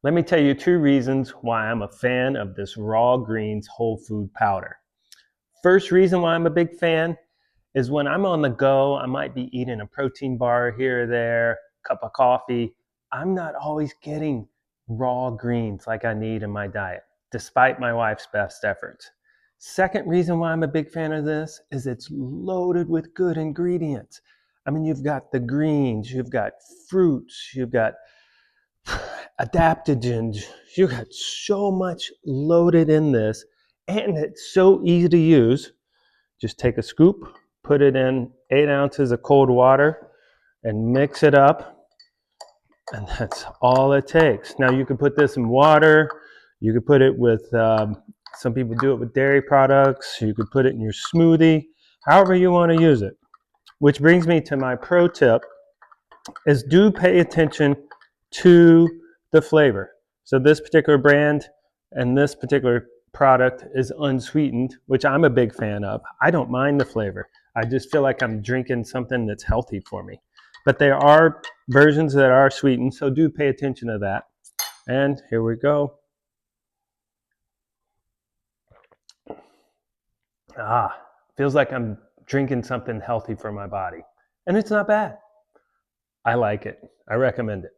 Let me tell you 2 reasons why I'm a fan of this raw greens whole food powder. First reason why I'm a big fan is when I'm on the go, I might be eating a protein bar here or there, cup of coffee. I'm not always getting raw greens like I need in my diet, despite my wife's best efforts. Second reason why I'm a big fan of this is it's loaded with good ingredients. I mean, you've got the greens, you've got fruits, you've got adaptogens. You got so much loaded in this, and it's so easy to use. Just take a scoop, put it in 8 ounces of cold water, and mix it up, and that's all it takes. Now you can put this in water. You could put it with. Some people do it with dairy products. You could put it in your smoothie. However you want to use it. Which brings me to my pro tip: is do pay attention to the flavor. So this particular brand and this particular product is unsweetened, which I'm a big fan of. I don't mind the flavor. I just feel like I'm drinking something that's healthy for me. But there are versions that are sweetened, so do pay attention to that. And here we go. Feels like I'm drinking something healthy for my body. And it's not bad. I like it. I recommend it.